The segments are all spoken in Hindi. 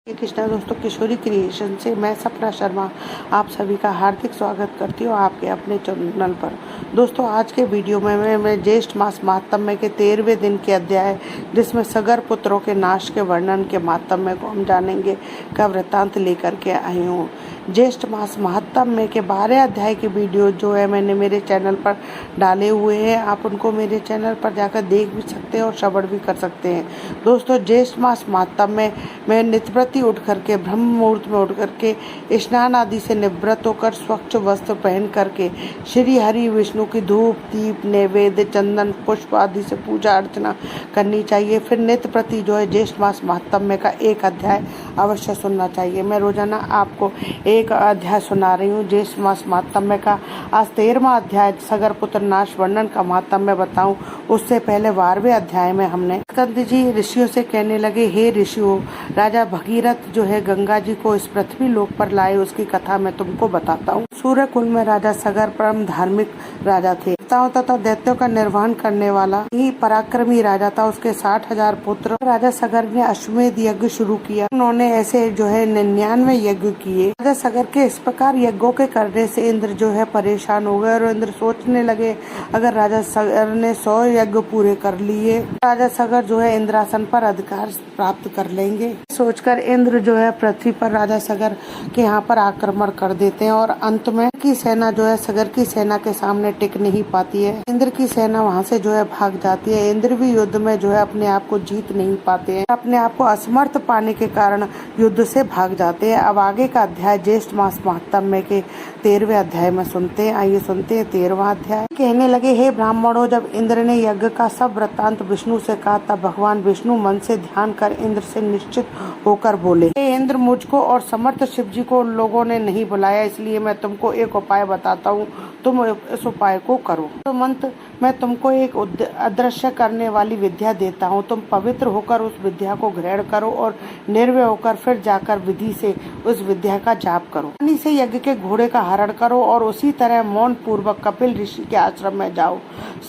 श्री कृष्णा दोस्तों, किशोरी क्रिएशन से मैं सपना शर्मा आप सभी का हार्दिक स्वागत करती हूँ आपके अपने चैनल पर। दोस्तों, आज के वीडियो में मैं ज्येष्ठ मास महात्म्य के 13वें दिन के अध्याय जिसमें सगर पुत्रों के नाश के वर्णन के महात्म्य को हम जानेंगे का वृत्तांत लेकर के आई हूँ। ज्येष्ठ मास महात्म्य के 12 अध्याय के वीडियो जो है मैंने मेरे चैनल पर डाले हुए हैं। आप उनको मेरे चैनल पर जाकर देख भी सकते हैं और श्रवण भी कर सकते हैं। दोस्तों, ज्येष्ठ मास महात्म्य में नित्यप्रति उठ करके ब्रह्म मुहूर्त में उठ करके स्नान आदि से निवृत्त होकर स्वच्छ वस्त्र पहन करके श्री हरि विष्णु की धूप दीप नैवेद्य चंदन पुष्प आदि से पूजा अर्चना करनी चाहिए। फिर नित्य प्रति जो है ज्येष्ठ मास महात्म्य का एक अध्याय अवश्य सुनना चाहिए। मैं रोजाना आपको एक अध्याय सुना रही हूँ ज्येष्ठ मास महात्म्य का। आज 13वां अध्याय सगर पुत्र नाश वर्णन का महात्म्य बताऊं उससे पहले 12वें अध्याय में हमने स्कंद जी ऋषियों से कहने लगे, हे ऋषियों, राजा भगीरथ जो है गंगा जी को इस पृथ्वी लोक पर लाए, उसकी कथा मैं तुमको बताता हूँ। सूर्य कुल में राजा सगर परम धार्मिक राजा थे, तथा दैत्यों का निर्वहन करने वाला ही पराक्रमी राजा था। उसके 60,000 पुत्र। राजा सगर ने अश्वमेध यज्ञ शुरू किया। उन्होंने ऐसे जो है 99 यज्ञ किए। राजा सगर के इस प्रकार यज्ञों के करने से इंद्र जो है परेशान हो गए और इंद्र सोचने लगे अगर राजा सगर ने 100 यज्ञ पूरे कर लिए राजा सगर जो है इंद्रासन पर अधिकार प्राप्त कर लेंगे। सोचकर इंद्र जो है पृथ्वी पर राजा सगर के यहाँ पर आक्रमण कर देते हैं और अंत में की सेना जो है सगर की सेना के सामने टिक नहीं पाती है। इंद्र की सेना वहाँ से जो है भाग जाती है। इंद्र भी युद्ध में जो है अपने आप को जीत नहीं पाते हैं, अपने आप को असमर्थ पाने के कारण युद्ध से भाग जाते हैं। अब आगे का अध्याय ज्येष्ठ मास महात्म्य के 13वें अध्याय में सुनते हैं। आइए सुनते हैं 13वां अध्याय। कहने लगे, हे ब्राह्मणों, जब इंद्र ने यज्ञ का सब वृत्तांत विष्णु से कहा तब भगवान विष्णु मन से ध्यान कर इंद्र से निश्चित होकर बोले, हे इंद्र, मुझको और समर्थ शिव जी को लोगों ने नहीं बुलाया, इसलिए मैं तुमको एक उपाय बताता हूँ, तुम इस उपाय को करो। तो मंत्र मैं तुमको एक अदृश्य करने वाली विद्या देता हूँ। तुम पवित्र होकर उस विद्या को ग्रहण करो और निर्भय होकर फिर जाकर विधि से उस विद्या का जाप करो। पानी से यज्ञ के घोड़े का हरण करो और उसी तरह मौन पूर्वक कपिल ऋषि के आश्रम में जाओ।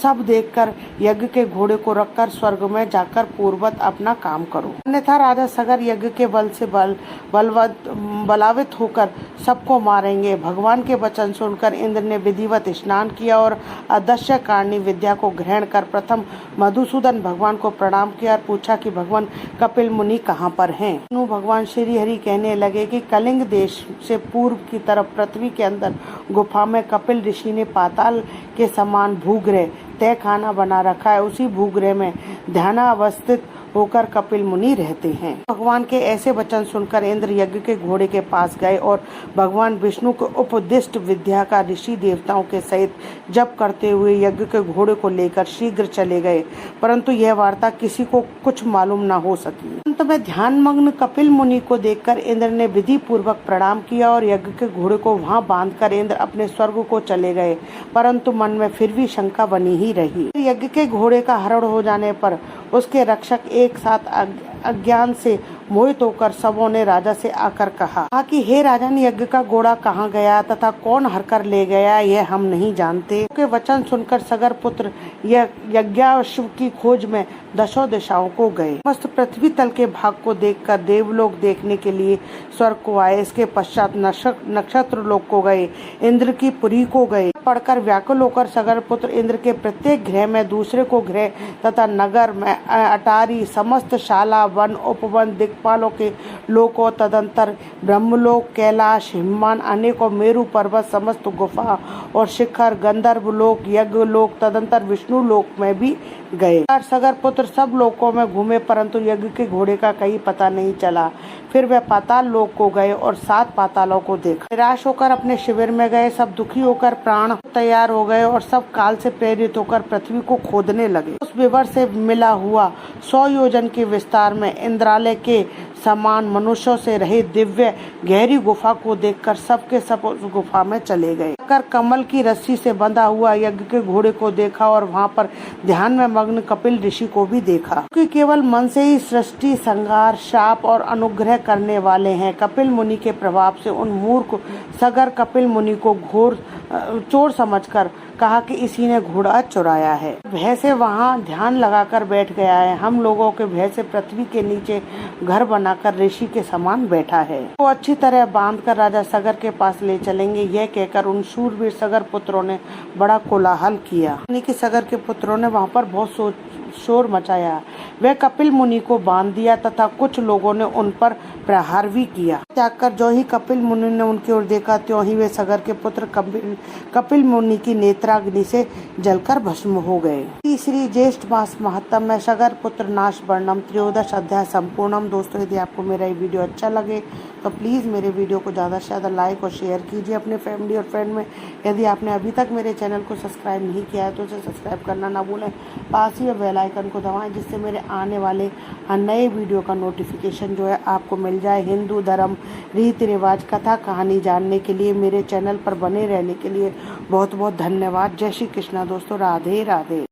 सब देखकर यज्ञ के घोड़े को रखकर स्वर्ग में जाकर पूर्ववत अपना काम करो। अन्यथा राजा सगर यज्ञ के बल से बलावित होकर सबको मारेंगे। भगवान के वचन सुनकर इंद्र ने विधिवत स्नान किया और अदृश्य कारणी विद्या को ग्रहण कर प्रथम मधुसूदन भगवान को प्रणाम किया और पूछा कि भगवान कपिल मुनि कहाँ पर हैं। भगवान श्री हरि कहने लगे कि कलिंग देश से पूर्व की तरफ पृथ्वी के अंदर गुफा में कपिल ऋषि ने पाताल के समान भूगृह तय खाना बना रखा है। उसी भूगृह में ध्यानावस्थित होकर कपिल मुनि रहते हैं। भगवान के ऐसे वचन सुनकर इंद्र यज्ञ के घोड़े के पास गए और भगवान विष्णु को उपदिष्ट विद्या का ऋषि देवताओं के सहित जप करते हुए यज्ञ के घोड़े को लेकर शीघ्र चले गए, परंतु यह वार्ता किसी को कुछ मालूम न हो सकी। अंत में ध्यान मग्न कपिल मुनि को देखकर इंद्र ने विधि पूर्वक प्रणाम किया और यज्ञ के घोड़े को वहां बांधकर इंद्र अपने स्वर्ग को चले गए, परंतु मन में फिर भी शंका बनी ही रही। यज्ञ के घोड़े का हरण हो जाने पर उसके रक्षक एक साथ अज्ञान से मोहित होकर सबों ने राजा से आकर कहा कि हे राजन, यज्ञ का घोड़ा कहाँ गया तथा कौन हरकर ले गया, यह हम नहीं जानते। के वचन सुनकर सगर पुत्र यज्ञाश्व की खोज में दशों दिशाओं को गए। समस्त पृथ्वी तल के भाग को देखकर देवलोक देखने के लिए स्वर्ग को आए। इसके पश्चात नक्षत्र लोक को गए, इंद्र की पुरी को गए। पढ़कर व्याकुल होकर सगर पुत्र इंद्र के प्रत्येक गृह में दूसरे को गृह तथा नगर में अटारी समस्त शाला वन उपवन दिक्पालों के लोकों तदंतर ब्रह्मलोक कैलाश हिममान अनेकों मेरु पर्वत समस्त गुफा और शिखर गंधर्व लोक यज्ञ लोक तदंतर विष्णु लोक में भी गए। सगर पुत्र सब लोकों में घूमे, परंतु यज्ञ के घोड़े का कहीं पता नहीं चला। फिर वे पाताल लोक को गए और 7 पातालों को देखा। निराश होकर अपने शिविर में गए। सब दुखी होकर प्राण तैयार हो गए और सब काल से प्रेरित होकर पृथ्वी को खोदने लगे। उस विवर से मिला हुआ 100 योजन के विस्तार में इंद्रालय के समान मनुष्यों से रहित दिव्य गहरी गुफा को देखकर सबके सब उस गुफा में चले गए। कमल की रस्सी से बंधा हुआ यज्ञ के घोड़े को देखा और वहां पर ध्यान में मग्न कपिल ऋषि को भी देखा, क्योंकि केवल मन से ही सृष्टि संहार शाप और अनुग्रह करने वाले हैं। कपिल मुनि के प्रभाव से उन मूर्ख सगर कपिल मुनि को घोर चोर समझकर कहा कि इसी ने घोड़ा चुराया है। भय से वहाँ ध्यान लगाकर बैठ गया है। हम लोगों के भय से पृथ्वी के नीचे घर बनाकर ऋषि के समान बैठा है। वो अच्छी तरह बांधकर राजा सगर के पास ले चलेंगे, यह कहकर उन शूरवीर सगर पुत्रों ने बड़ा कोलाहल किया। यानी कि सगर के पुत्रों ने वहाँ पर बहुत शोर मचाया। वह कपिल मुनि को बांध दिया तथा कुछ लोगों ने उन पर प्रहार भी किया। त्याग कर जो ही कपिल मुनि ने उनकी ओर देखा, त्यों ही वे सगर के पुत्र कपिल मुनि की नेत्राग्नि से जलकर भस्म हो गए। तीसरी ज्येष्ठ मास महात्म में सगर पुत्र नाश वर्णम 13 अध्याय संपूर्णम। दोस्तों, यदि आपको मेरा ये वीडियो अच्छा लगे तो प्लीज़ मेरे वीडियो को ज़्यादा से ज़्यादा लाइक और शेयर कीजिए अपने फैमिली और फ्रेंड में। यदि आपने अभी तक मेरे चैनल को सब्सक्राइब नहीं किया है तो उसे सब्सक्राइब करना ना भूलें। पास ही बेल आइकन को दबाएं, जिससे मेरे आने वाले नए वीडियो का नोटिफिकेशन जो है आपको मिल जाए। हिंदू धर्म, रीति रिवाज, कथा कहानी जानने के लिए मेरे चैनल पर बने रहने के लिए बहुत बहुत धन्यवाद। जय श्री कृष्णा दोस्तों, राधे राधे।